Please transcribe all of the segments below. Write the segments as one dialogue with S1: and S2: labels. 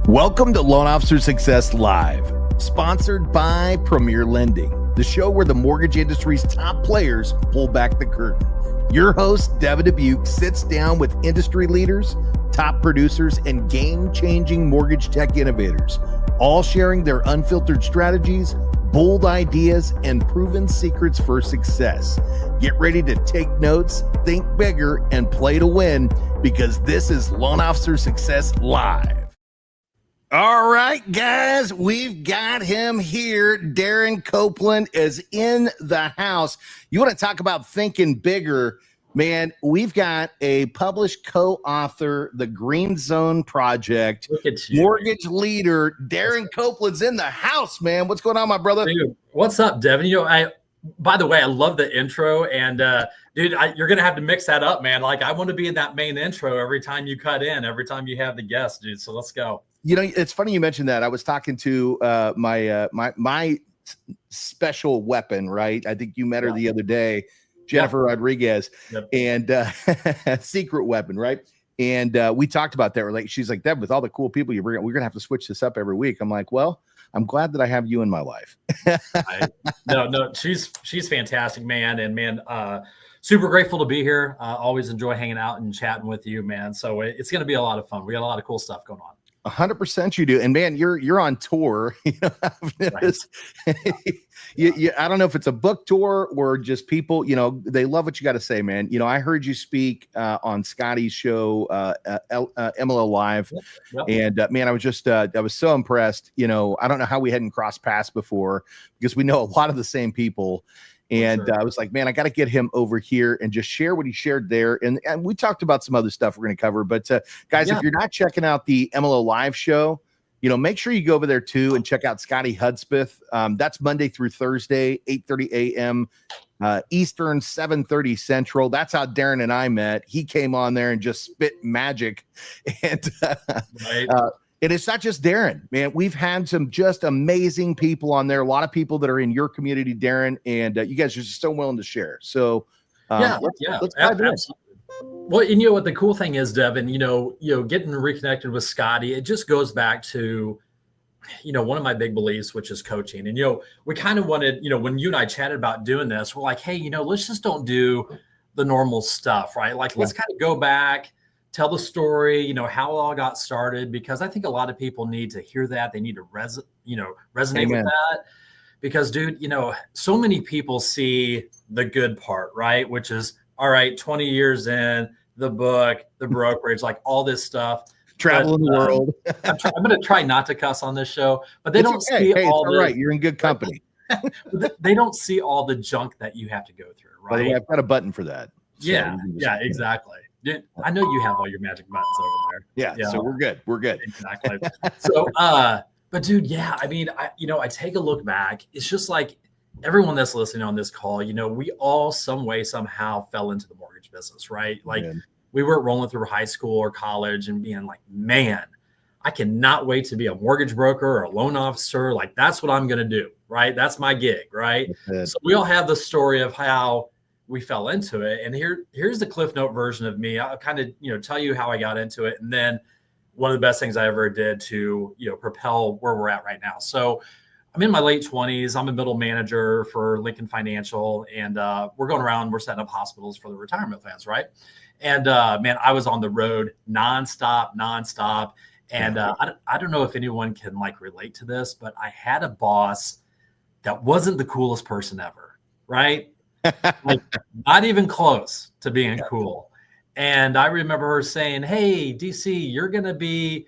S1: Welcome to Loan Officer Success Live, sponsored by Premier Lending, the show where the mortgage industry's top players pull back the curtain. Your host, Devin Dubuque, sits down with industry leaders, top producers, and game-changing mortgage tech innovators, all sharing their unfiltered strategies, bold ideas, and proven secrets for success. Get ready to take notes, think bigger, and play to win, because this is Loan Officer Success Live. All right, guys, we've got him here. Darren Copeland is in the house. You want to talk about thinking bigger, man? We've got a published co-author, the Green Zone Project, mortgage leader. Darren Copeland's in the house, man. What's going on, my brother?
S2: Dude, what's up, Devin? You know, by the way, I love the intro, and dude, you're gonna have to mix that up, man. Like, I want to be in that main intro every time you cut in, every time you have the guest, dude. So let's go.
S1: You know, it's funny you mentioned that. I was talking to my special weapon, right? I think you met her the other day, Jennifer Rodriguez, and secret weapon, right? And we talked about that. We're like, she's like, Deb, with all the cool people you bring, we're gonna have to switch this up every week. I'm like, well, I'm glad that I have you in my life.
S2: No, she's fantastic, man, and man, super grateful to be here. Always enjoy hanging out and chatting with you, man. So it's gonna be a lot of fun. We got a lot of cool stuff going on.
S1: 100% you do. And man, you're on tour. You know, I don't know if it's a book tour or just people, you know, they love what you got to say, man. You know, I heard you speak on Scotty's show, LOS.Live. And man, I was so impressed. You know, I don't know how we hadn't crossed paths before, because we know a lot of the same people. And I was like, man, I got to get him over here and just share what he shared there. And we talked about some other stuff we're going to cover. But guys, if you're not checking out the LOS.Live show, you know, make sure you go over there too and check out Scotty Hudspeth. That's Monday through Thursday, 8:30 a.m. Eastern, 7:30 Central. That's how Darren and I met. He came on there and just spit magic. And and it's not just Darren, man. We've had some just amazing people on there. A lot of people that are in your community, Darren, and you guys are just so willing to share. So let's dive in.
S2: Well, and you know what the cool thing is, Devin, you know, getting reconnected with Scotty, it just goes back to, you know, one of my big beliefs, which is coaching. And, you know, we kind of wanted, you know, when you and I chatted about doing this, we're like, hey, you know, let's just don't do the normal stuff, right? Like, let's kind of go back, tell the story, you know, how it all got started, because I think a lot of people need to hear that. They need to resonate with that, because, dude, you know, so many people see the good part, right? Which is, all right, 20 years in, the book, the brokerage, like all this stuff.
S1: Travel in the world.
S2: I'm going to try not to cuss on this show, but they don't see all the.
S1: All right, you're in good company.
S2: They don't see all the junk that you have to go through, right?
S1: By the way, I've got a button for that. So
S2: exactly. I know you have all your magic buttons over there.
S1: Yeah. So we're good. We're good.
S2: Exactly. So, but dude, I mean, I take a look back. It's just like everyone that's listening on this call, you know, we all some way, somehow fell into the mortgage business, right? Like we weren't rolling through high school or college and being like, man, I cannot wait to be a mortgage broker or a loan officer. Like, that's what I'm going to do, right? That's my gig, right? So we all have the story of how we fell into it. And here's the Cliff Note version of me. I'll kind of, you know, tell you how I got into it. And then one of the best things I ever did to, you know, propel where we're at right now. So I'm in my late 20s. I'm a middle manager for Lincoln Financial, and we're going around, we're setting up hospitals for the retirement plans, right? And man, I was on the road nonstop. And I don't know if anyone can like relate to this, but I had a boss that wasn't the coolest person ever, right? Like, not even close to being cool. And I remember her saying, hey, DC, you're going to be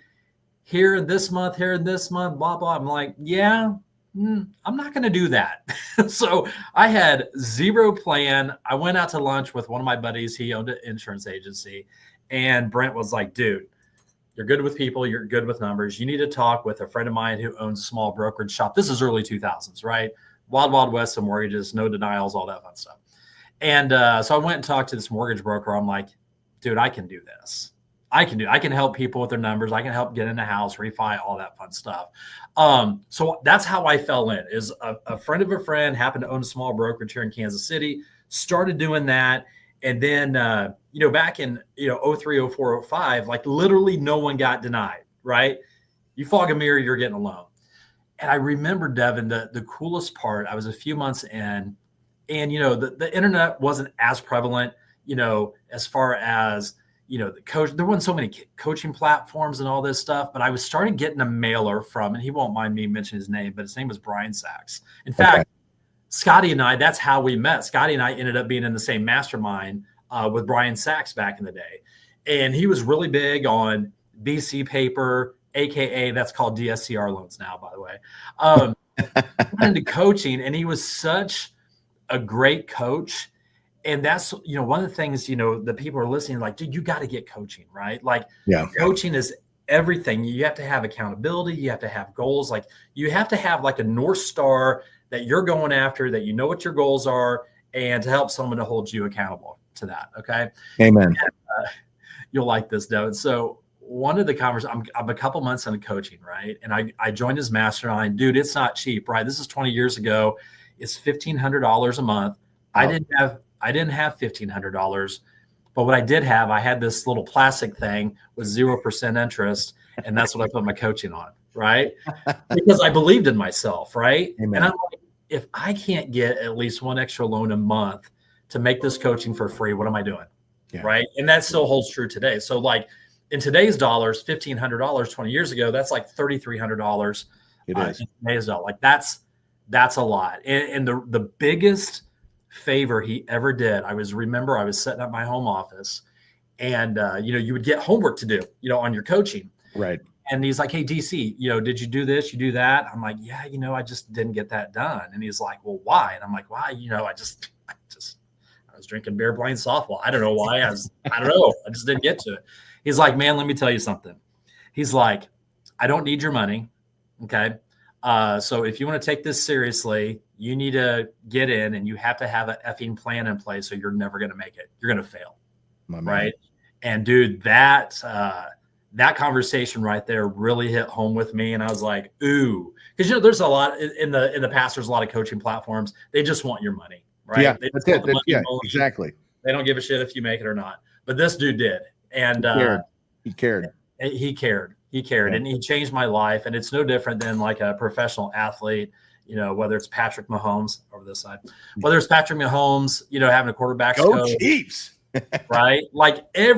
S2: here this month, blah, blah. I'm like, I'm not going to do that. So I had zero plan. I went out to lunch with one of my buddies. He owned an insurance agency. And Brent was like, dude, you're good with people. You're good with numbers. You need to talk with a friend of mine who owns a small brokerage shop. This is early 2000s, right? Wild, wild west of mortgages, no denials, all that fun stuff. And so I went and talked to this mortgage broker. I'm like, dude, I can do this. I can help people with their numbers. I can help get in the house, refi, all that fun stuff. So that's how I fell in. Is a friend of a friend happened to own a small brokerage here in Kansas City, started doing that. And then, back in, 03, 04, 05, like literally no one got denied, right? You fog a mirror, you're getting a loan. And I remember, Devin, the coolest part, I was a few months in, and, the internet wasn't as prevalent, as far as, the coach, there wasn't so many coaching platforms and all this stuff, but I was starting getting a mailer from, and he won't mind me mentioning his name, but his name was Brian Sachs. In fact, Scotty and I, that's how we met. Scotty and I ended up being in the same mastermind with Brian Sachs back in the day. And he was really big on BC paper, AKA that's called DSCR loans now, by the way. Into coaching, and he was such a great coach. And that's, one of the things, the people are listening, like, dude, you got to get coaching, right? Like, coaching is everything. You have to have accountability. You have to have goals. Like, you have to have like a North Star that you're going after, that you know what your goals are, and to help someone to hold you accountable to that. Okay.
S1: Amen.
S2: And, you'll like this, Devin. So one of the conversations, I'm a couple months into coaching, right? And I joined his mastermind. Dude, it's not cheap, right? This is 20 years ago. It's $1,500 a month. Oh. I didn't have $1,500, but what I did have, I had this little plastic thing with 0% interest, and that's what I put my coaching on, right? Because I believed in myself, right?
S1: Amen.
S2: And I'm like, if I can't get at least one extra loan a month to make this coaching for free, what am I doing? Yeah. Right. And that still holds true today. So like in today's dollars, $1,500 20 years ago, that's like $3,300.
S1: It is.
S2: In today's dollar. Like that's a lot. And the biggest favor he ever did, I was setting up my home office, and you would get homework to do, on your coaching.
S1: Right.
S2: And he's like, hey, DC, did you do this? You do that? I'm like, yeah, I just didn't get that done. And he's like, well, why? And I'm like, why? I was drinking beer, playing softball. I don't know why. I don't know. I just didn't get to it. He's like, man, let me tell you something. He's like, I don't need your money. Okay. So if you want to take this seriously, you need to get in, and you have to have an effing plan in place, or you're never going to make it. You're going to fail. Right. And dude, that conversation right there really hit home with me. And I was like, ooh, because, there's a lot in the past, there's a lot of coaching platforms. They just want your money. Right.
S1: Yeah, that's it. Yeah, exactly.
S2: They don't give a shit if you make it or not. But this dude did. And
S1: he cared.
S2: Yeah. And he changed my life. And it's no different than like a professional athlete, whether it's Patrick Mahomes over this side, whether it's Patrick Mahomes, having a quarterback coach.
S1: Chiefs.
S2: Right. Like I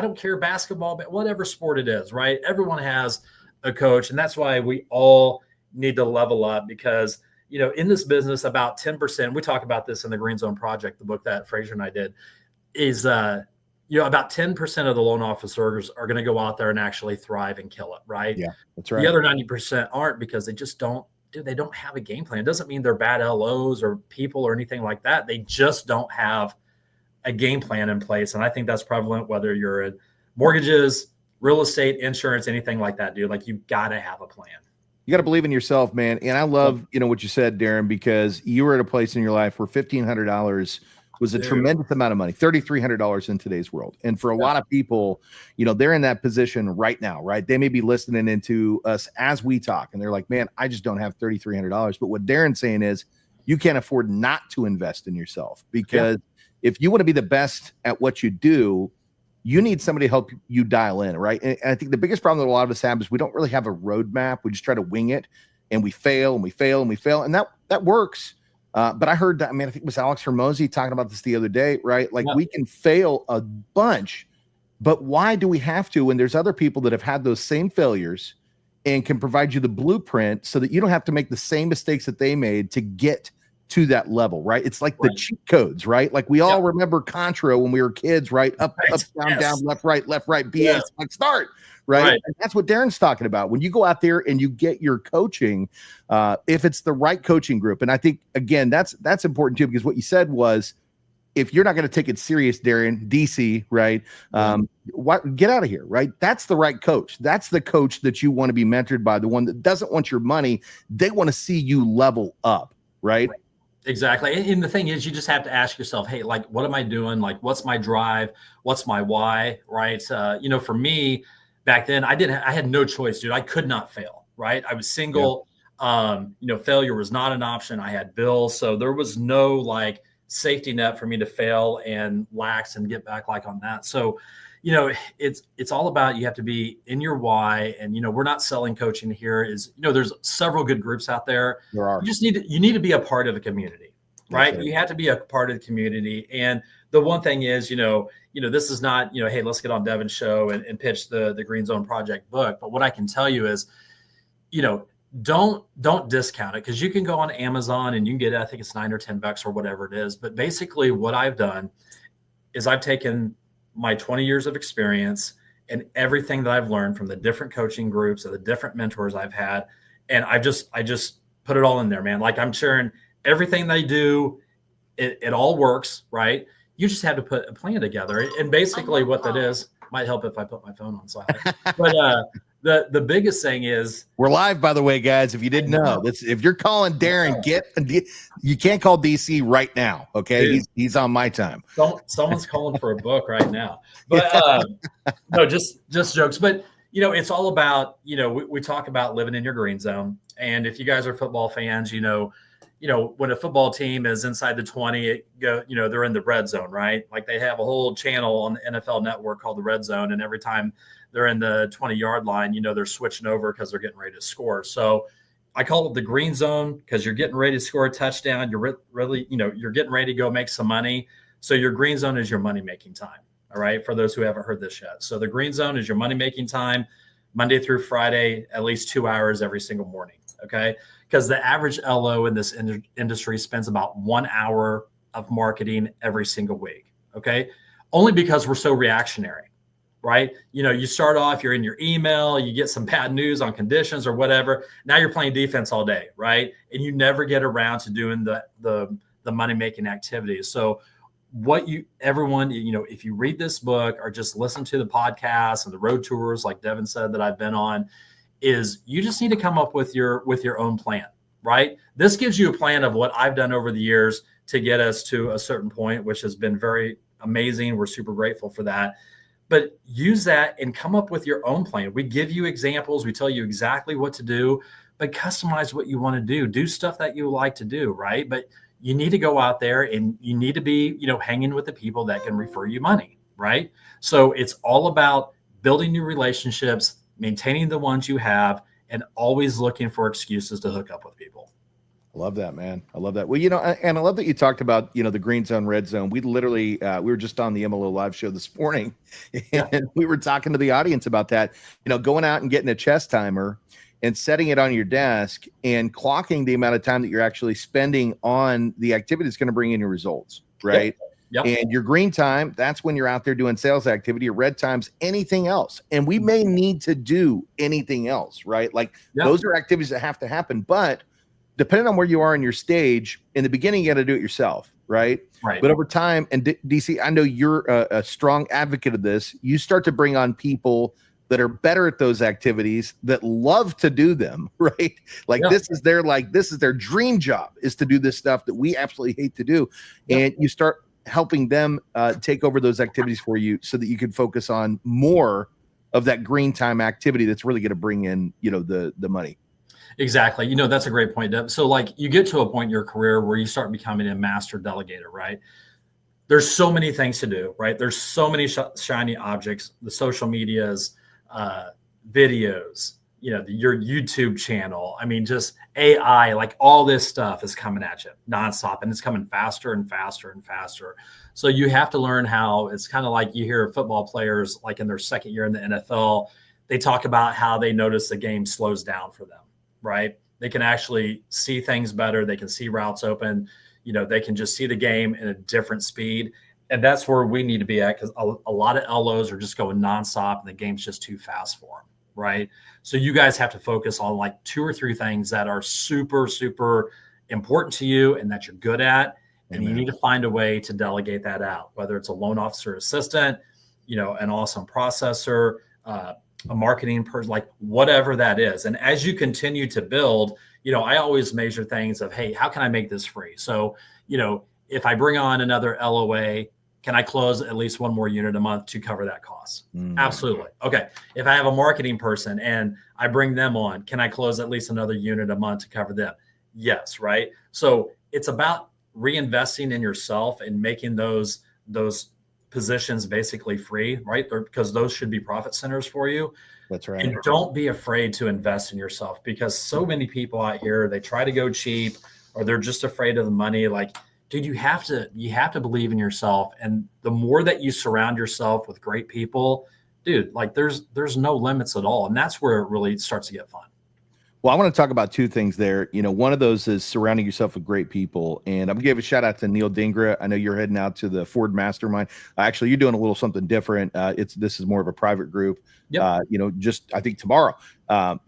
S2: don't care, basketball, but whatever sport it is, right? Everyone has a coach. And that's why we all need to level up, because in this business, about 10%, we talk about this in the Green Zone Project, the book that Fraser and I did, is, about 10% of the loan officers are going to go out there and actually thrive and kill it. Right.
S1: Yeah, that's right.
S2: The other 90% aren't, because they just they don't have a game plan. It doesn't mean they're bad LOs or people or anything like that. They just don't have a game plan in place. And I think that's prevalent, whether you're in mortgages, real estate, insurance, anything like that, dude. Like, you got to have a plan.
S1: You got to believe in yourself, man. And I love, what you said, Darren, because you were at a place in your life where $1,500 was a tremendous amount of money, $3,300 in today's world. And for a lot of people, they're in that position right now, right? They may be listening into us as we talk, and they're like, man, I just don't have $3,300. But what Darren's saying is, you can't afford not to invest in yourself, because if you want to be the best at what you do, you need somebody to help you dial in, right? And I think the biggest problem that a lot of us have is we don't really have a roadmap. We just try to wing it, and we fail and we fail and we fail. And that works. But I heard that, I think it was Alex Hormozy talking about this the other day, right? Like, we can fail a bunch, but why do we have to when there's other people that have had those same failures and can provide you the blueprint so that you don't have to make the same mistakes that they made to get to that level, right? It's like the cheat codes, right? Like, we all remember Contra when we were kids, right? Up, down, down, left, right, BS, like start, right? And that's what Darren's talking about. When you go out there and you get your coaching, if it's the right coaching group, and I think, again, that's important too, because what you said was, if you're not going to take it serious, Darren, DC, right? Get out of here, right? That's the right coach. That's the coach that you want to be mentored by, the one that doesn't want your money. They want to see you level up, right?
S2: Exactly. And the thing is, you just have to ask yourself, hey, like, what am I doing? Like, what's my drive? What's my why? Right. For me back then, I had no choice, dude. I could not fail. Right. I was single. Failure was not an option. I had bills. So there was no like safety net for me to fail and lax and get back like on that. So, it's all about, you have to be in your why. And, we're not selling coaching here. There's several good groups out there.
S1: There are.
S2: You need to be a part of a community, right?
S1: Yes,
S2: you have to be a part of the community. And the one thing is, this is not, hey, let's get on Devin's show and pitch the Green Zone Project book. But what I can tell you is, don't discount it, because you can go on Amazon and you can get it. I think it's $9 or $10 or whatever it is. But basically what I've done is I've taken my 20 years of experience and everything that I've learned from the different coaching groups and the different mentors I've had. And I just put it all in there, man. Like, I'm sharing everything they do. It all works, right? You just have to put a plan together. And basically what that is, might help if I put my phone on silent. But the biggest thing is,
S1: we're live, by the way, guys. If you didn't know, if you're calling Darren, you can't call DC right now. Okay. Dude, he's on my time.
S2: Someone's calling for a book right now, but no, just jokes. But it's all about, we talk about living in your green zone. And if you guys are football fans, when a football team is inside the 20, they're in the red zone, right? Like, they have a whole channel on the NFL Network called the Red Zone, and every time they're in the 20-yard line, they're switching over because they're getting ready to score. So I call it the green zone, because you're getting ready to score a touchdown. You're really, you're getting ready to go make some money. So your green zone is your money-making time. All right. For those who haven't heard this yet. So the green zone is your money-making time, Monday through Friday, at least 2 hours every single morning. Okay. Because the average LO in this industry spends about 1 hour of marketing every single week. Okay. Only because we're so reactionary, right? You start off, you're in your email, you get some bad news on conditions or whatever. Now you're playing defense all day, right? And you never get around to doing the money-making activities. So everyone, if you read this book or just listen to the podcast and the road tours, like Devin said, that I've been on, is you just need to come up with your own plan, right? This gives you a plan of what I've done over the years to get us to a certain point, which has been very amazing. We're super grateful for that. But use that and come up with your own plan. We give you examples. We tell you exactly what to do, but customize what you want to do. Do stuff that you like to do, right? But you need to go out there and you need to be, hanging with the people that can refer you money, right? So it's all about building new relationships, maintaining the ones you have, and always looking for excuses to hook up with people.
S1: I love that, man. I love that. Well, and I love that you talked about, the green zone, red zone. We literally, we were just on the LO.Live show this morning, and we were talking to the audience about that, going out and getting a chest timer and setting it on your desk and clocking the amount of time that you're actually spending on the activity that's going to bring in your results, right?
S2: Yep.
S1: And your green time, that's when you're out there doing sales activity. Your red time's anything else. And we may need to do anything else, right? Like, those are activities that have to happen. But depending on where you are in your stage, in the beginning, you got to do it yourself, right?
S2: Right.
S1: But over time, and DC, I know you're a strong advocate of this. You start to bring on people that are better at those activities, that love to do them, right? Like, this is their dream job, is to do this stuff that we absolutely hate to do. And you start helping them take over those activities for you, so that you can focus on more of that green time activity that's really going to bring in, the money.
S2: Exactly. That's a great point, Deb. So, like, you get to a point in your career where you start becoming a master delegator, right? There's so many things to do, right? There's so many shiny objects, the social medias, videos, your YouTube channel. I mean, just AI, like, all this stuff is coming at you nonstop, and it's coming faster and faster and faster. So you have to learn how. It's kind of like you hear football players, like, in their second year in the NFL, they talk about how they notice the game slows down for them, right? They can actually see things better. They can see routes open. They can just see the game in a different speed. And that's where we need to be at, because a lot of LOs are just going nonstop and the game's just too fast for them, right? So you guys have to focus on, like, 2 or 3 things that are super, super important to you and that you're good at. And you need to find a way to delegate that out, whether it's a loan officer assistant, an awesome processor, a marketing person, like, whatever that is. And as you continue to build, I always measure things of, hey, how can I make this free? So, if I bring on another LOA, can I close at least 1 more unit a month to cover that cost? Absolutely. Okay. If I have a marketing person and I bring them on, can I close at least another unit a month to cover them? Yes. Right. So it's about reinvesting in yourself and making those positions basically free, right? Because those should be profit centers for you.
S1: That's right.
S2: And don't be afraid to invest in yourself, because so many people out here, they try to go cheap, or they're just afraid of the money. Like, dude, you have to believe in yourself. And the more that you surround yourself with great people, dude, like there's no limits at all. And that's where it really starts to get fun.
S1: Well, I want to talk about two things there. One of those is surrounding yourself with great people. And I'm going to give a shout out to Neil Dingra. I know you're heading out to the Ford Mastermind. Actually, you're doing a little something different. This is more of a private group.
S2: Yep.
S1: Just I think tomorrow. But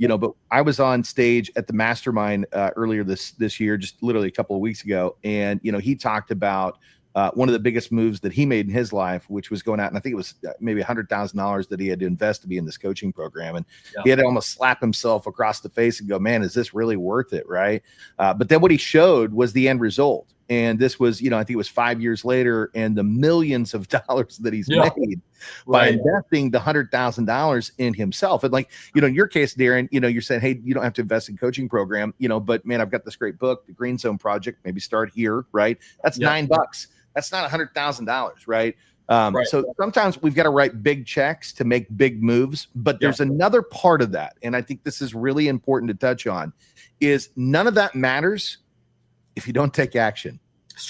S1: I was on stage at the Mastermind earlier this year, just literally a couple of weeks ago. And, he talked about one of the biggest moves that he made in his life, which was going out, and I think it was maybe $100,000 that he had to invest to be in this coaching program. And he had to almost slap himself across the face and go, man, is this really worth it? Right. But then what he showed was the end result. And this was, I think it was 5 years later, and the millions of dollars that he's made by investing the $100,000 in himself. And like, in your case, Darren, you're saying, hey, you don't have to invest in coaching program, but man, I've got this great book, The Green Zone Project, maybe start here, right? That's $9. That's not $100,000, right? So sometimes we've got to write big checks to make big moves, but there's another part of that. And I think this is really important to touch on, is none of that matters if you don't take action,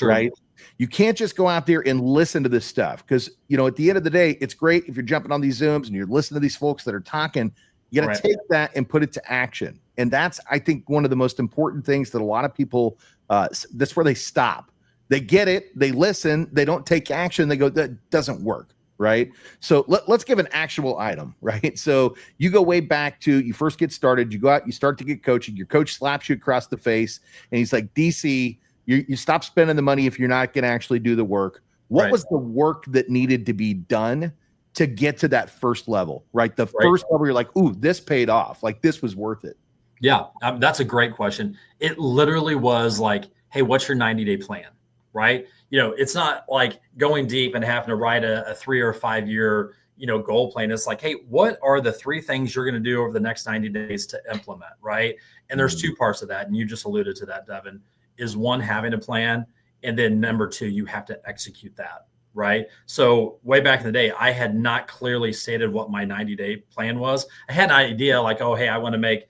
S1: right? You can't just go out there and listen to this stuff, because, at the end of the day, it's great if you're jumping on these Zooms and you're listening to these folks that are talking. You got to take that and put it to action. And that's, I think, one of the most important things that a lot of people, that's where they stop. They get it, they listen, they don't take action, they go, that doesn't work, right? So let's give an actual item, right? So you go way back to, you first get started, you go out, you start to get coaching, your coach slaps you across the face, and he's like, DC, you stop spending the money if you're not going to actually do the work. What was the work that needed to be done to get to that first level, right? The first level, you're like, ooh, this paid off, like this was worth it.
S2: Yeah, that's a great question. It literally was like, hey, what's your 90-day plan? Right. It's not like going deep and having to write a 3 or 5 year, goal plan. It's like, hey, what are the 3 things you're going to do over the next 90 days to implement? Right. And there's 2 parts of that. And you just alluded to that, Devin, is 1, having a plan. And then number 2, you have to execute that. Right. So way back in the day, I had not clearly stated what my 90-day plan was. I had an idea like, oh, hey, I want to make,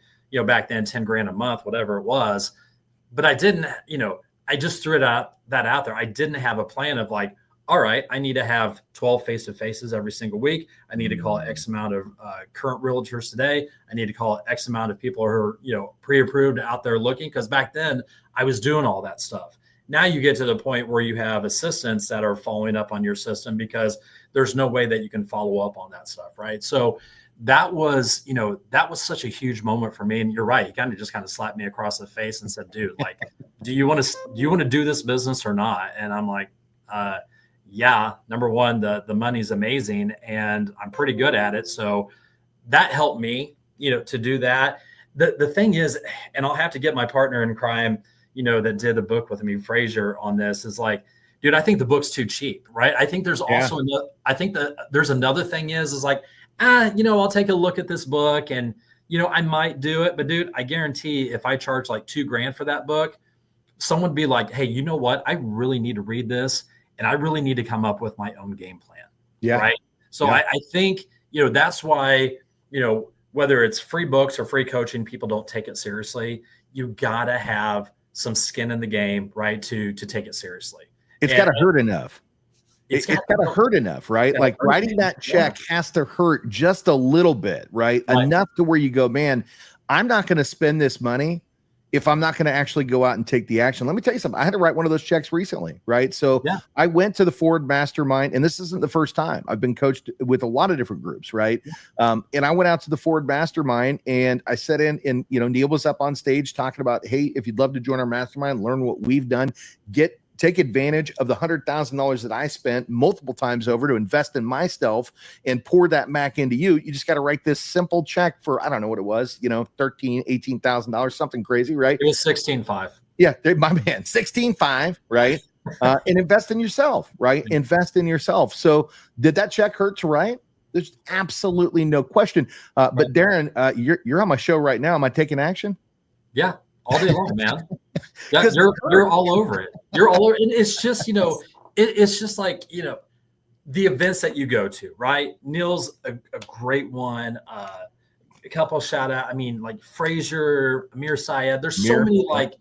S2: back then $10,000 a month, whatever it was. But I didn't, I just threw that out there. I didn't have a plan of like, all right, I need to have 12 face-to-faces every single week. I need to call X amount of current realtors today. I need to call X amount of people who are, pre-approved out there looking. Because back then I was doing all that stuff. Now you get to the point where you have assistants that are following up on your system, because there's no way that you can follow up on that stuff. Right. So that was such a huge moment for me. And you're right. You kind of slapped me across the face and said, dude, like, do you want to do this business or not? And I'm like, yeah, number one, the money's amazing and I'm pretty good at it. So that helped me, to do that. The thing is, and I'll have to get my partner in crime, that did the book with me, Frazier, on this, is like, dude, I think the book's too cheap. Right. I think there's also, there's another thing is like, I'll take a look at this book and, I might do it, but dude, I guarantee if I charge like $2,000 for that book, someone would be like, hey, you know what? I really need to read this and I really need to come up with my own game plan. Yeah. Right. So I think, that's why, whether it's free books or free coaching, people don't take it seriously. You gotta have some skin in the game, right? To take it seriously.
S1: It's got to hurt enough. It's got to hurt enough, right? Like writing that check has to hurt just a little bit, right? Enough to where you go, man, I'm not going to spend this money if I'm not going to actually go out and take the action. Let me tell you something. I had to write one of those checks recently, right? So I went to the Ford Mastermind, and this isn't the first time. I've been coached with a lot of different groups, right? And I went out to the Ford Mastermind, and I sat in, and Neil was up on stage talking about, hey, if you'd love to join our mastermind, learn what we've done, take advantage of the $100,000 that I spent multiple times over to invest in myself and pour that back into you. You just got to write this simple check for, I don't know what it was, $13,000, $18,000, something crazy, right?
S2: It was 16.5.
S1: Yeah, my man, 16.5, right? And invest in yourself, right? Invest in yourself. So did that check hurt to write? There's absolutely no question. But Darren, you're on my show right now. Am I taking action?
S2: Yeah. All day long, man. You're all over it. You're all over. And it's just, it's just like, the events that you go to, right? Neil's a great one. A couple shout out. I mean, like Frazier, Amir Syed. There's so many like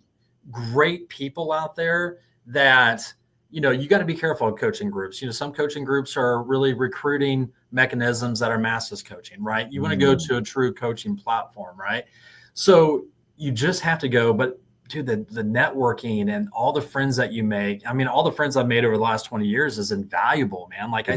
S2: great people out there that, you know, you got to be careful of coaching groups. You know, some coaching groups are really recruiting mechanisms that are masses coaching, right? You want to go to a true coaching platform, right? So you just have to go. But dude, the networking and all the friends that you make, I mean, all the friends I've made over the last 20 years is invaluable, man. Like I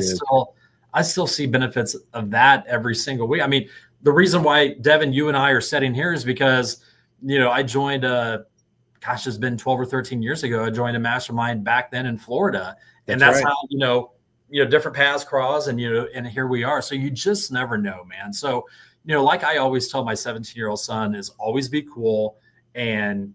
S2: still see benefits of that every single week. I mean, the reason why Devin, you and I are sitting here is because, you know, I joined it's been 12 or 13 years ago. I joined a mastermind back then in Florida. That's how, you know, different paths cross and, you know, and here we are. So you just never know, man. So, you know, like I always tell my 17-year-old son is always be cool and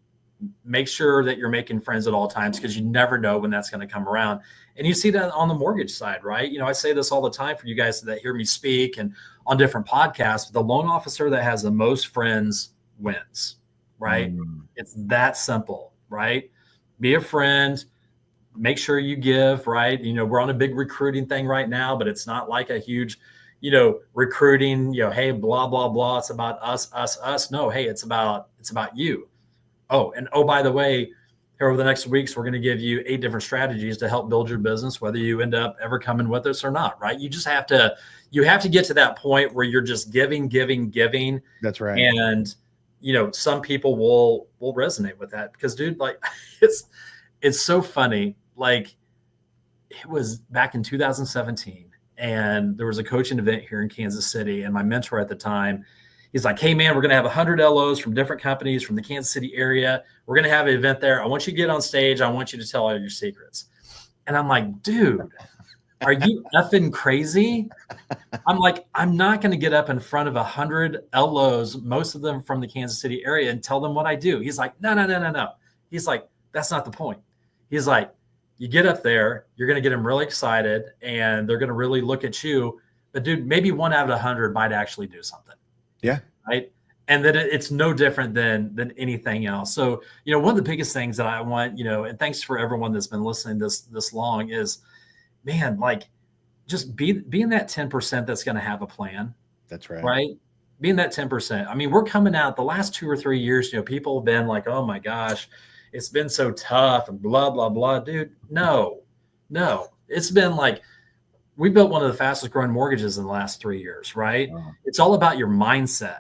S2: make sure that you're making friends at all times, because you never know when that's going to come around. And you see that on the mortgage side, right? You know, I say this all the time for you guys that hear me speak and on different podcasts, the loan officer that has the most friends wins, right? It's that simple, right? Be a friend, make sure you give, right? You know, we're on a big recruiting thing right now, but it's not like a huge, you know, recruiting, you know, hey, blah, blah, blah. It's about us. No, hey, it's about you. Oh, and by the way, here over the next weeks, we're going to give you 8 different strategies to help build your business, whether you end up ever coming with us or not, right? You just have to get to that point where you're just giving.
S1: That's right.
S2: And, you know, some people will resonate with that because, dude, like it's so funny. Like it was back in 2017 and there was a coaching event here in Kansas City. And my mentor at the time, he's like, hey, man, we're going to have 100 LOs from different companies from the Kansas City area. We're going to have an event there. I want you to get on stage. I want you to tell all your secrets. And I'm like, dude, are you effing crazy? I'm like, I'm not going to get up in front of 100 LOs, most of them from the Kansas City area, and tell them what I do. He's like, no. He's like, that's not the point. He's like, you get up there, you're going to get them really excited, and they're going to really look at you. But, dude, maybe 1 out of 100 might actually do something.
S1: Yeah.
S2: Right. And then it's no different than anything else. So, you know, one of the biggest things that I want, you know, and thanks for everyone that's been listening this long is, man, like just being that 10% that's going to have a plan.
S1: That's right.
S2: Right. Being that 10%. I mean, we're coming out the last 2 or 3 years, you know, people have been like, oh my gosh, it's been so tough and blah, blah, blah. Dude, no, it's been like, we built one of the fastest growing mortgages in the last 3 years, right? Wow. It's all about your mindset,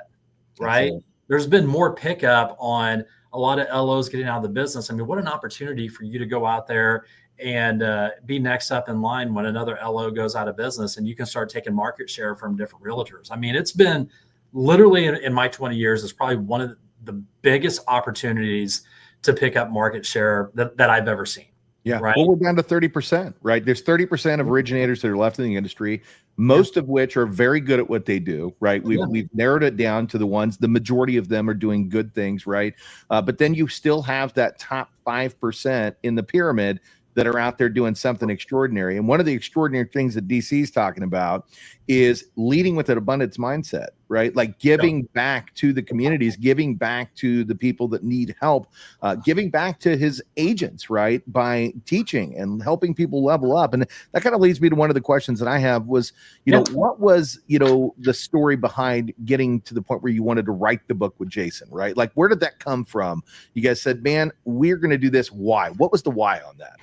S2: right? There's been more pickup on a lot of LOs getting out of the business. I mean, what an opportunity for you to go out there and be next up in line when another LO goes out of business and you can start taking market share from different realtors. I mean, it's been literally in my 20 years, it's probably one of the biggest opportunities to pick up market share that I've ever seen.
S1: Yeah.
S2: Right.
S1: Well, we're down to 30%, right? There's 30% of originators that are left in the industry, most of which are very good at what they do, right? We've narrowed it down to the majority of them are doing good things, right? But then you still have that top 5% in the pyramid that are out there doing something extraordinary. And one of the extraordinary things that DC is talking about is leading with an abundance mindset, right? Like giving back to the communities, giving back to the people that need help, giving back to his agents, right? By teaching and helping people level up. And that kind of leads me to one of the questions that I have was, you know, what was, you know, the story behind getting to the point where you wanted to write the book with Jason, right? Like, where did that come from? You guys said, man, we're going to do this. Why? What was the why on that?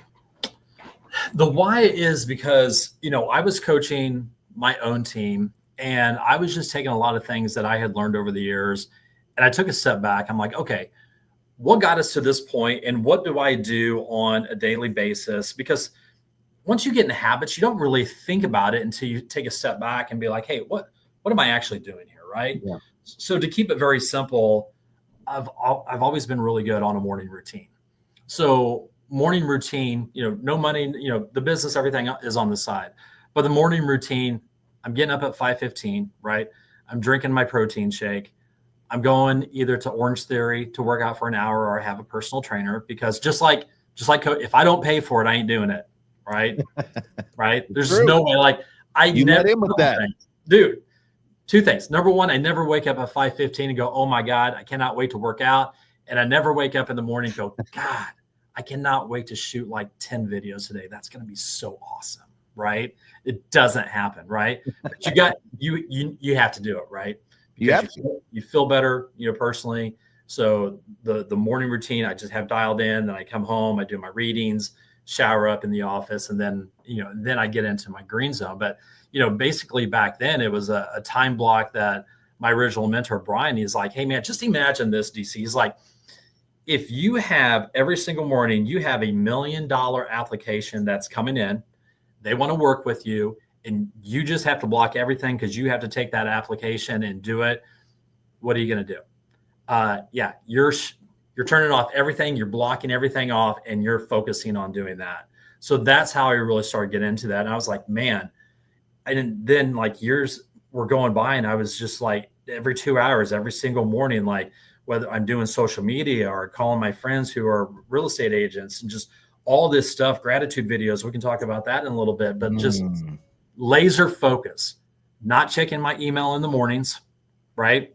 S2: The why is because, you know, I was coaching my own team and I was just taking a lot of things that I had learned over the years. And I took a step back. I'm like, okay, what got us to this point and what do I do on a daily basis? Because once you get in habits, you don't really think about it until you take a step back and be like, hey, what am I actually doing here? Right. Yeah. So to keep it very simple, I've always been really good on a morning routine. So morning routine, you know, no money, you know, the business, everything is on the side, but the morning routine, I'm getting up at 5:15, right? I'm drinking my protein shake. I'm going either to Orange Theory to work out for an hour or have a personal trainer because just like if I don't pay for it, I ain't doing it. Right. Right. There's no way. Like
S1: you never in with that,
S2: dude. 2 things. Number one, I never wake up at 5:15 and go, oh my God, I cannot wait to work out. And I never wake up in the morning and go, God, I cannot wait to shoot like 10 videos today. That's going to be so awesome. right? It doesn't happen, right? But you have to do it, right? Because you feel better, personally. So the morning routine, I just have dialed in, then I come home, I do my readings, shower up in the office, and then, then I get into my green zone. But, basically back then it was a time block that my original mentor, Brian, he's like, hey man, just imagine this, DC. He's like, if you have every single morning, you have $1 million application that's coming in, they want to work with you, and you just have to block everything because you have to take that application and do it. What are you going to do? You're turning off everything. You're blocking everything off, and you're focusing on doing that. So that's how I really started getting into that. And I was like, man, and then like years were going by, and I was just like every 2 hours, every single morning, like whether I'm doing social media or calling my friends who are real estate agents and just all this stuff, gratitude videos. We can talk about that in a little bit, but just laser focus, not checking my email in the mornings, right?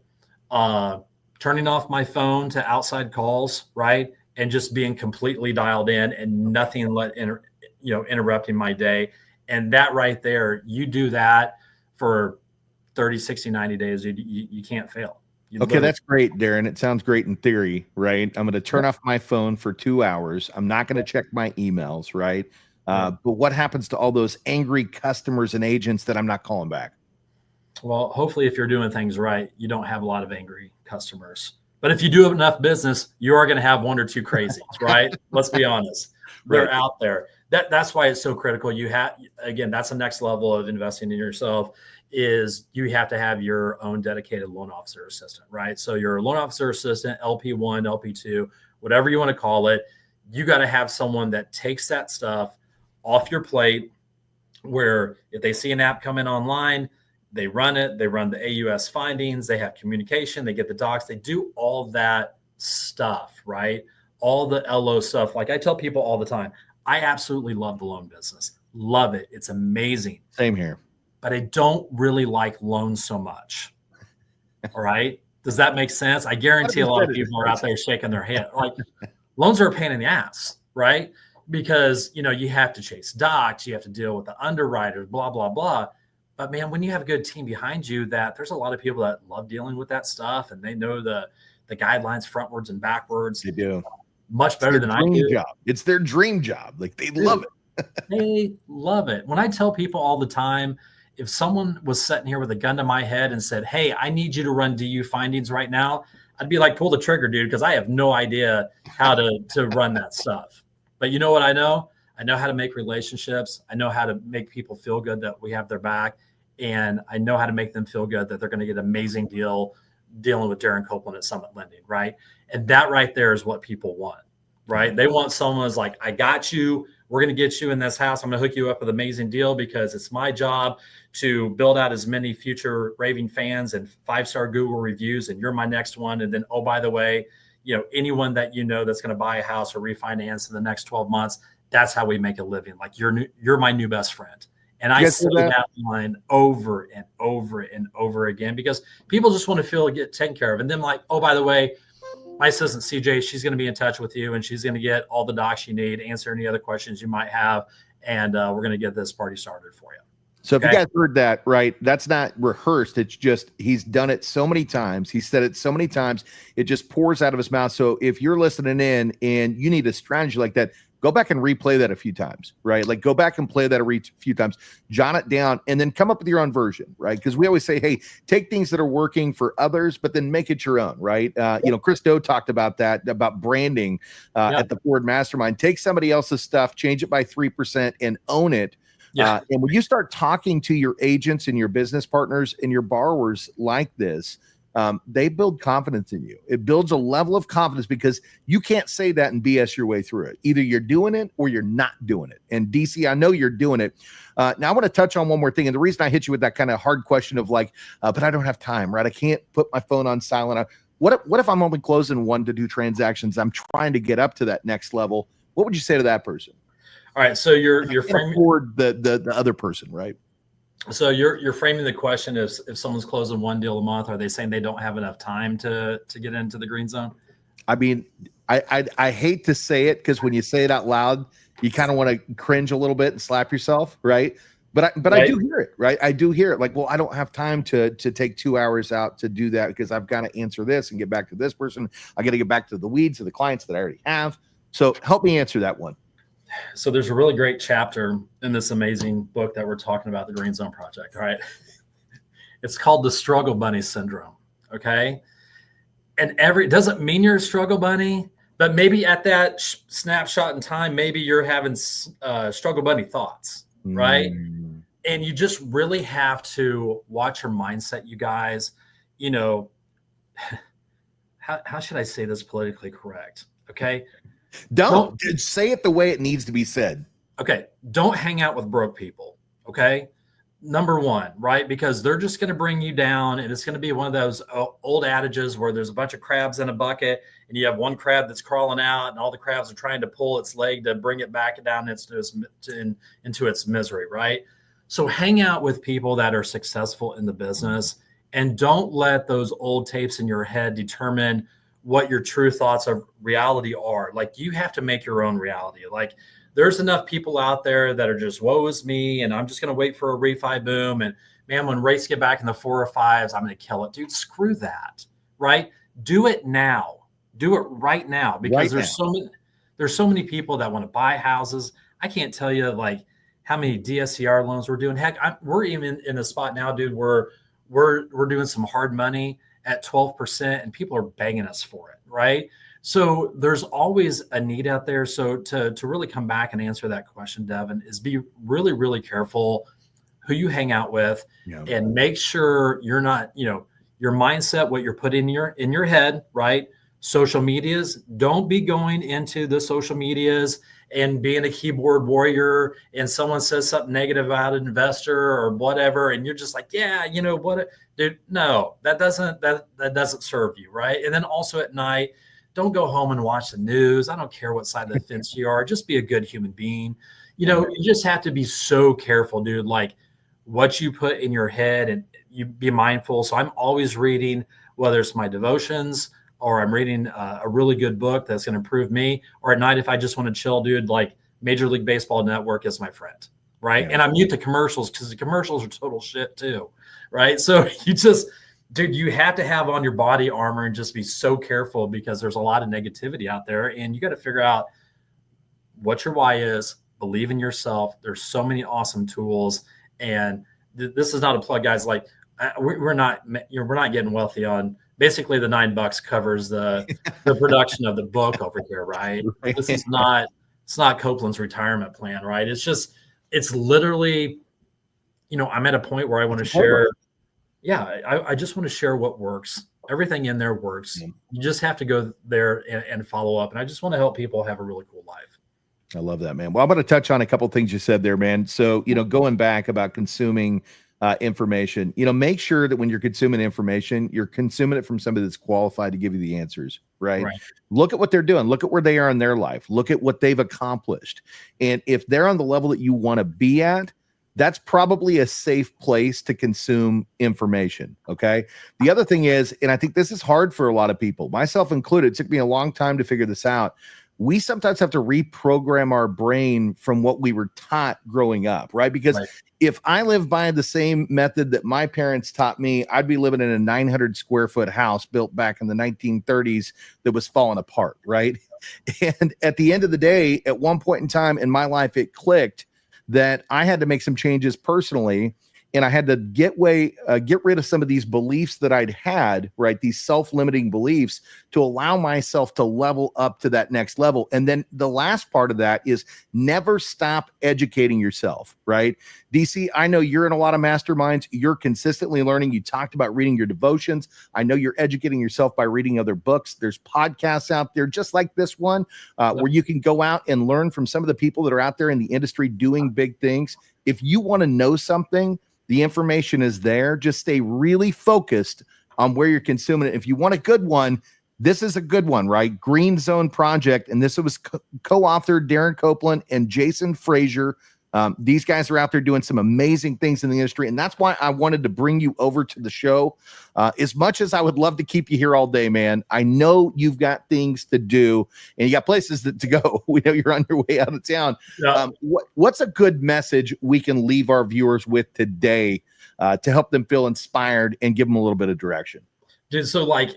S2: Turning off my phone to outside calls, right? And just being completely dialed in and nothing interrupting my day. And that right there, you do that for 30, 60, 90 days, you can't fail.
S1: Okay, that's great, Darren. It sounds great in theory, right? I'm going to turn off my phone for 2 hours. I'm not going to check my emails, right? But what happens to all those angry customers and agents that I'm not calling back?
S2: Well, hopefully if you're doing things right, you don't have a lot of angry customers. But if you do enough business, you are going to have one or two crazies, right? Let's be honest. They're out there. That's why it's so critical. That's the next level of investing in yourself, is you have to have your own dedicated loan officer assistant, right? So your loan officer assistant, LP1, LP2, whatever you want to call it, you got to have someone that takes that stuff off your plate, where if they see an app come in online, they run it, they run the AUS findings, they have communication, they get the docs, they do all that stuff, right? All the LO stuff. Like I tell people all the time, I absolutely love the loan business. Love it. It's amazing.
S1: Same here.
S2: But I don't really like loans so much. All right. Does that make sense? I guarantee a lot of people are out there shaking their head. Like loans are a pain in the ass, right? Because, you have to chase docs, you have to deal with the underwriters, blah, blah, blah. But man, when you have a good team behind you, there's a lot of people that love dealing with that stuff, and they know the guidelines frontwards and backwards.
S1: They do.
S2: Much better than I do.
S1: Job. It's their dream job. Like they love it.
S2: They love it. When I tell people all the time, if someone was sitting here with a gun to my head and said, hey, I need you to run DU findings right now, I'd be like, pull the trigger, dude, because I have no idea how to run that stuff. But you know what I know? I know how to make relationships. I know how to make people feel good that we have their back. And I know how to make them feel good that they're going to get an amazing deal dealing with Darren Copeland at Summit Lending, right? And that right there is what people want, right? They want someone who's like, I got you. We're going to get you in this house. I'm going to hook you up with an amazing deal because it's my job to build out as many future raving fans and 5-star Google reviews. And you're my next one. And then, oh, by the way, anyone that that's going to buy a house or refinance in the next 12 months, that's how we make a living. Like you're my new best friend. And I say that line over and over and over again because people just want to get taken care of. And then like, oh, by the way, my assistant CJ, she's going to be in touch with you and she's going to get all the docs you need, answer any other questions you might have. And we're going to get this party started for you.
S1: So if you guys heard that, right, that's not rehearsed. It's just, he's done it so many times. He said it so many times. It just pours out of his mouth. So if you're listening in and you need a strategy like that, go back and replay that a few times, right? Like go back and play that a few times, jot it down, and then come up with your own version, right? Because we always say, hey, take things that are working for others, but then make it your own, right? Chris Doe talked about that, about branding at the Ford Mastermind. Take somebody else's stuff, change it by 3%, and own it. And when you start talking to your agents and your business partners and your borrowers like this, they build confidence in you. It builds a level of confidence because you can't say that and BS your way through it. Either you're doing it or you're not doing it. And DC, I know you're doing it. Now I want to touch on one more thing. And the reason I hit you with that kind of hard question of like, but I don't have time, right? I can't put my phone on silent. What if I'm only closing 1 to 2 transactions? I'm trying to get up to that next level. What would you say to that person?
S2: All right. So you're framing
S1: the other person, right?
S2: So you're framing the question as if someone's closing 1 deal a month, are they saying they don't have enough time to get into the green zone?
S1: I mean, I hate to say it, because when you say it out loud, you kind of want to cringe a little bit and slap yourself, right? But I do hear it, right? I do hear it. Like, well, I don't have time to take 2 hours out to do that, because I've got to answer this and get back to this person. I got to get back to the weeds of the clients that I already have. So help me answer that one.
S2: So there's a really great chapter in this amazing book that we're talking about, the Green Zone Project. All right. It's called the Struggle Bunny Syndrome. Okay. And it doesn't mean you're a struggle bunny, but maybe at that snapshot in time, maybe you're having struggle bunny thoughts, right? And you just really have to watch your mindset, you guys. You know, how should I say this politically correct? Okay.
S1: Don't say it the way it needs to be said.
S2: Okay. Don't hang out with broke people. Okay. Number one, right? Because they're just going to bring you down, and it's going to be one of those old adages where there's a bunch of crabs in a bucket and you have one crab that's crawling out and all the crabs are trying to pull its leg to bring it back down into its misery, right? So hang out with people that are successful in the business, and don't let those old tapes in your head determine what your true thoughts of reality are. Like, you have to make your own reality. Like, there's enough people out there that are just, woe is me, and I'm just going to wait for a refi boom. And man, when rates get back in the 4 or 5s, I'm going to kill it. Dude, screw that, right? Do it now. Do it right now, because there's so many people that want to buy houses. I can't tell you like how many DSCR loans we're doing. Heck, we're even in a spot now, dude, where we're doing some hard money at 12%, and people are begging us for it, right? So there's always a need out there. So to really come back and answer that question, Devin, is be really, really careful who you hang out with, and make sure you're not, your mindset, what you're putting in your head, right? Social medias, don't be going into the social medias and being a keyboard warrior, and someone says something negative about an investor or whatever, and you're just like, yeah, what, dude, no, that doesn't serve you, right? And then also at night, don't go home and watch the news. I don't care what side of the fence you are. Just be a good human being. You just have to be so careful, dude, like what you put in your head, and you be mindful. So I'm always reading, whether it's my devotions or I'm reading a really good book that's going to improve me, or at night, if I just want to chill, dude, like Major League Baseball Network is my friend, right? And I mute the commercials, because the commercials are total shit too, right? So dude, you have to have on your body armor and just be so careful, because there's a lot of negativity out there, and you got to figure out what your why is. Believe in yourself. There's so many awesome tools, and this is not a plug, guys. Like we're not getting wealthy on. Basically, the $9 covers the production of the book over here, right? This is not, it's not Copeland's retirement plan, right? It's literally, I'm at a point where I want to share. Yeah, I just want to share what works. Everything in there works. You just have to go there and follow up. And I just want to help people have a really cool life.
S1: I love that, man. Well, I'm going to touch on a couple of things you said there, man. So, going back about consuming information, make sure that when you're consuming information, you're consuming it from somebody that's qualified to give you the answers, right? Look at what they're doing. Look at where they are in their life. Look at what they've accomplished. And if they're on the level that you want to be at, that's probably a safe place to consume information. Okay. The other thing is, and I think this is hard for a lot of people, myself included, it took me a long time to figure this out. We sometimes have to reprogram our brain from what we were taught growing up, right? Because if I live by the same method that my parents taught me, I'd be living in a 900 square foot house built back in the 1930s that was falling apart, right? And at the end of the day, at one point in time in my life, it clicked that I had to make some changes personally, and I had to get rid of some of these beliefs that I'd had, right? These self-limiting beliefs, to allow myself to level up to that next level. And then the last part of that is never stop educating yourself, right? DC, I know you're in a lot of masterminds. You're consistently learning. You talked about reading your devotions. I know you're educating yourself by reading other books. There's podcasts out there just like this one, where you can go out and learn from some of the people that are out there in the industry doing big things. If you want to know something, the information is there. Just stay really focused on where you're consuming it. If you want a good one, this is a good one, right? Green Zone Project. And this was co-authored Darren Copeland and Jason Frazier. These guys are out there doing some amazing things in the industry, and that's why I wanted to bring you over to the show. As much as I would love to keep you here all day, man, I know you've got things to do and you got places to go. We know you're on your way out of town.
S2: Yeah.
S1: What's a good message we can leave our viewers with today to help them feel inspired and give them a little bit of direction?
S2: Dude, so like,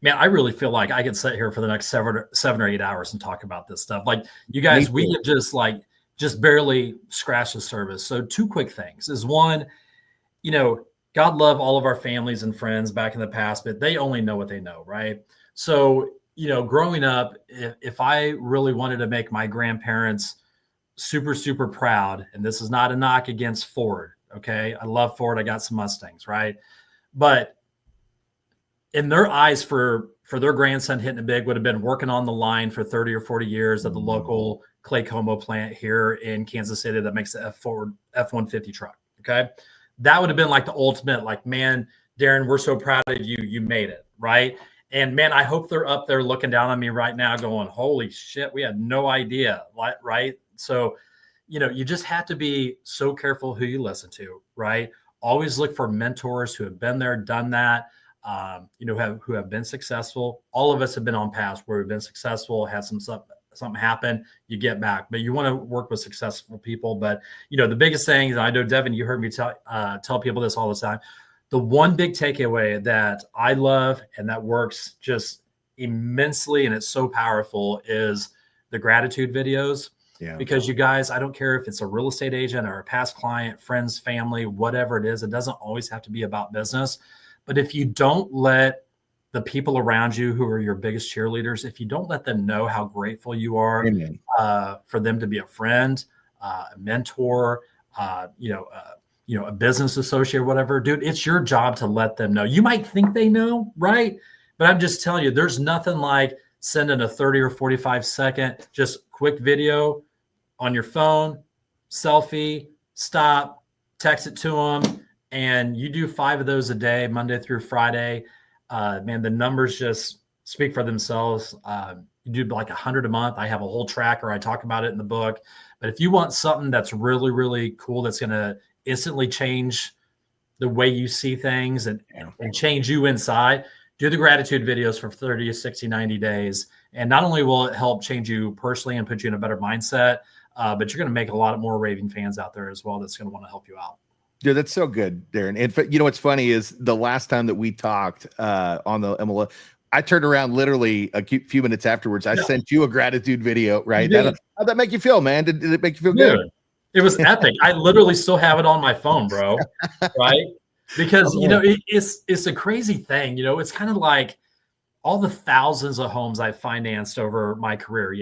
S2: man, I really feel like I could sit here for the next 7 or 8 hours and talk about this stuff. Like, you guys, we have just barely scratched the surface. So 2 quick things is, one, God love all of our families and friends back in the past, but they only know what they know, right? So, growing up, if I really wanted to make my grandparents super, super proud, and this is not a knock against Ford, okay? I love Ford. I got some Mustangs, right? But in their eyes, for their grandson hitting it big would have been working on the line for 30 or 40 years at the local Clay Como plant here in Kansas City that makes the F-150 truck. Okay. That would have been like the ultimate, like, man, Darren, we're so proud of you. You made it. Right. And man, I hope they're up there looking down on me right now going, holy shit, we had no idea. Right. So, you just have to be so careful who you listen to. Right. Always look for mentors who have been there, done that. Who have been successful. All of us have been on paths where we've been successful, had something happen, you get back. But you want to work with successful people. But the biggest thing, and I know, Devin, you heard me tell people this all the time. The one big takeaway that I love and that works just immensely, and it's so powerful, is the gratitude videos. Yeah. Because you guys, I don't care if it's a real estate agent or a past client, friends, family, whatever it is, it doesn't always have to be about business. But if you don't let the people around you who are your biggest cheerleaders, if you don't let them know how grateful you are for them to be a friend, a mentor, a business associate, whatever, dude, it's your job to let them know. You might think they know, right? But I'm just telling you, there's nothing like sending a 30 or 45-second, just quick video on your phone, selfie, stop, text it to them. And you do 5 of those a day, Monday through Friday. Man, the numbers just speak for themselves. You do like 100 a month. I have a whole tracker. I talk about it in the book. But if you want something that's really, really cool, that's going to instantly change the way you see things and change you inside, do the gratitude videos for 30, 60, 90 days. And not only will it help change you personally and put you in a better mindset, but you're going to make a lot more raving fans out there as well that's going to want to help you out.
S1: Dude, that's so good, Darren. And what's funny is the last time that we talked on the MLS, I turned around literally a few minutes afterwards. I sent you a gratitude video, right? How'd that make you feel, man? Did it make you feel good?
S2: It was epic. I literally still have it on my phone, bro. Right? Because, it's a crazy thing. It's kind of like all the thousands of homes I've financed over my career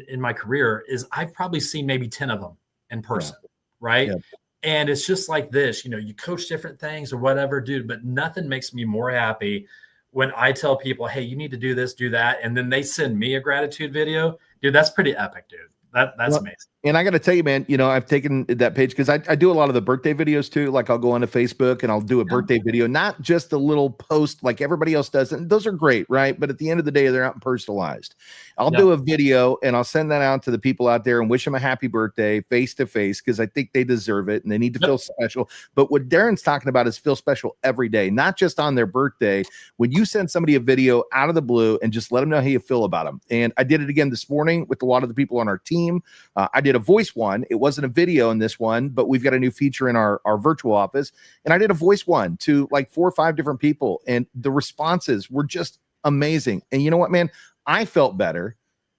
S2: in my career is I've probably seen maybe 10 of them in person. Right? Yeah. And it's just like this, you coach different things or whatever, dude, but nothing makes me more happy when I tell people, hey, you need to do this, do that. And then they send me a gratitude video. Dude, that's pretty epic, dude. That's amazing.
S1: And I got to tell you, man, I've taken that page because I do a lot of the birthday videos too. Like I'll go onto Facebook and I'll do a birthday video, not just a little post like everybody else does. And those are great, right? But at the end of the day, they're not personalized. I'll do a video and I'll send that out to the people out there and wish them a happy birthday face to face because I think they deserve it and they need to feel special. But what Darren's talking about is feel special every day, not just on their birthday. When you send somebody a video out of the blue and just let them know how you feel about them. And I did it again this morning with a lot of the people on our team. I did a voice one. It wasn't a video in this one, but we've got a new feature in our virtual office. And I did a voice one to like 4 or 5 different people. And the responses were just amazing. And you know what, man? I felt better.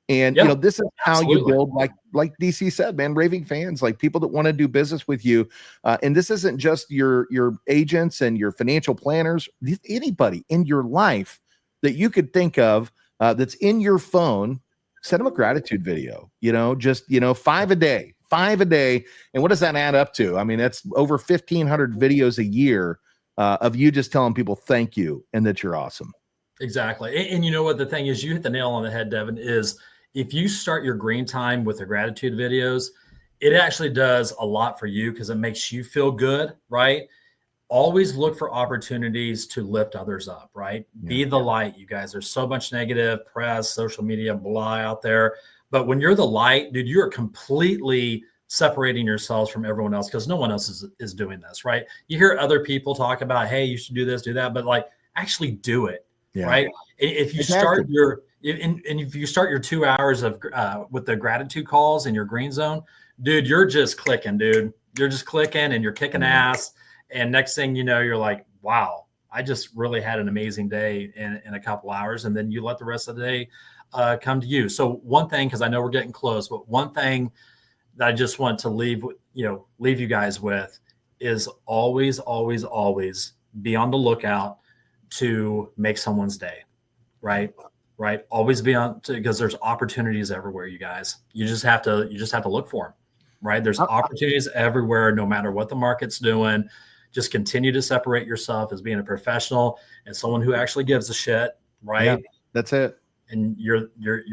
S1: And this is how you build, like DC said, man, raving fans, like people that want to do business with you. And this isn't just your agents and your financial planners, anybody in your life that you could think of that's in your phone. Send them a gratitude video, just 5 a day. And what does that add up to? I mean, that's over 1,500 videos a year of you just telling people thank you and that you're awesome.
S2: Exactly. And you know what the thing is, you hit the nail on the head, Devin, is if you start your green time with the gratitude videos, it actually does a lot for you because it makes you feel good, right? Always look for opportunities to lift others up, right? Yeah. Be the light, you guys. There's so much negative press, social media, blah out there. But when you're the light, dude, you're completely separating yourselves from everyone else because no one else is doing this, right? You hear other people talk about, hey, you should do this, do that, but like actually do it, right? If you start if you start your 2 hours of with the gratitude calls in your green zone, dude, you're just clicking, dude. You're just clicking and you're kicking ass. And next thing you know, you're like, wow, I just really had an amazing day in a couple hours. And then you let the rest of the day come to you. So one thing, because I know we're getting close, but one thing that I just want to leave you guys with is always, always, always be on the lookout to make someone's day, right? Right. Always be on, because there's opportunities everywhere, you guys. You just have to look for them, right? There's opportunities everywhere, no matter what the market's doing. Just continue to separate yourself as being a professional and someone who actually gives a shit, right?
S1: Yeah, that's it.
S2: And you're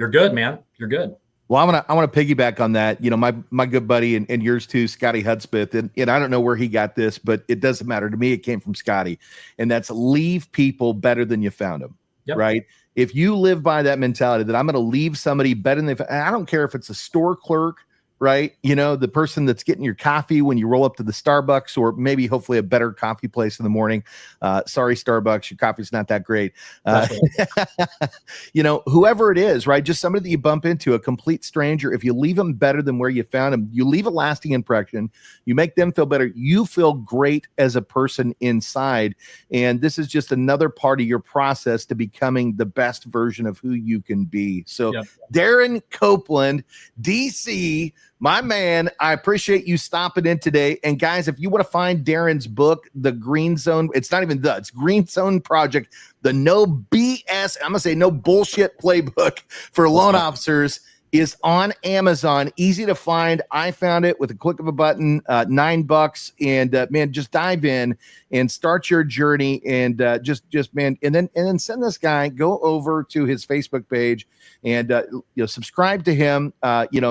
S2: good, man. You're good.
S1: Well, I want to piggyback on that. You know, my good buddy and yours too, Scotty Hudspeth, and I don't know where he got this, but it doesn't matter to me. It came from Scotty, and that's leave people better than you found them. Yep. Right? If you live by that mentality that I'm going to leave somebody better than I don't care if it's a store clerk, right? You know, the person that's getting your coffee when you roll up to the Starbucks, or maybe hopefully a better coffee place in the morning. Sorry, Starbucks, your coffee's not that great. You know, whoever it is, right? Just somebody that you bump into, a complete stranger. If you leave them better than where you found them, you leave a lasting impression. You make them feel better. You feel great as a person inside. And this is just another part of your process to becoming the best version of who you can be. So Darren Copeland, DC, my man, I appreciate you stopping in today. And guys, if you want to find Darren's book, The Green Zone, it's Green Zone Project, the no BS, I'm going to say no bullshit playbook for loan officers, is on Amazon. Easy to find. I found it with a click of a button, $9. And man, just dive in and start your journey. And just man, and then send this guy, go over to his Facebook page and subscribe to him.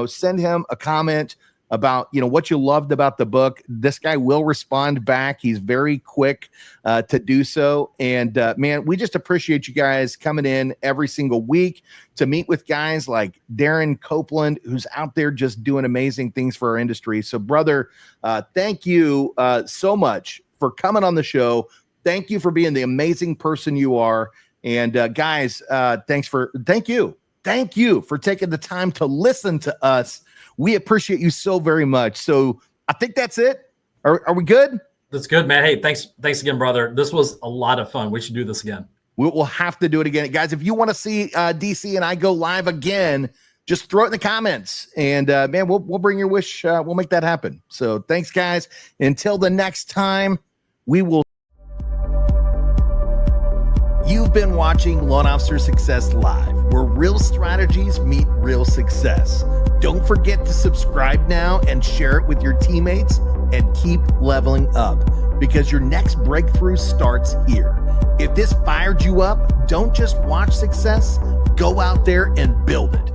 S1: Send him a comment about what you loved about the book. This guy will respond back. He's very quick to do so. And man, we just appreciate you guys coming in every single week to meet with guys like Darren Copeland, who's out there just doing amazing things for our industry. So brother, thank you so much for coming on the show. Thank you for being the amazing person you are. And guys, thank you for taking the time to listen to us. We appreciate you so very much. So I think that's it. Are we good?
S2: That's good, man. Hey, thanks again, brother. This was a lot of fun. We should do this again.
S1: We'll have to do it again. Guys, if you want to see DC and I go live again, just throw it in the comments. And man, we'll bring your wish. We'll make that happen. So thanks, guys. Until the next time, we will. You've been watching Loan Officer Success Live, where real strategies meet real success. Don't forget to subscribe now and share it with your teammates, and keep leveling up, because your next breakthrough starts here. If this fired you up, don't just watch success, go out there and build it.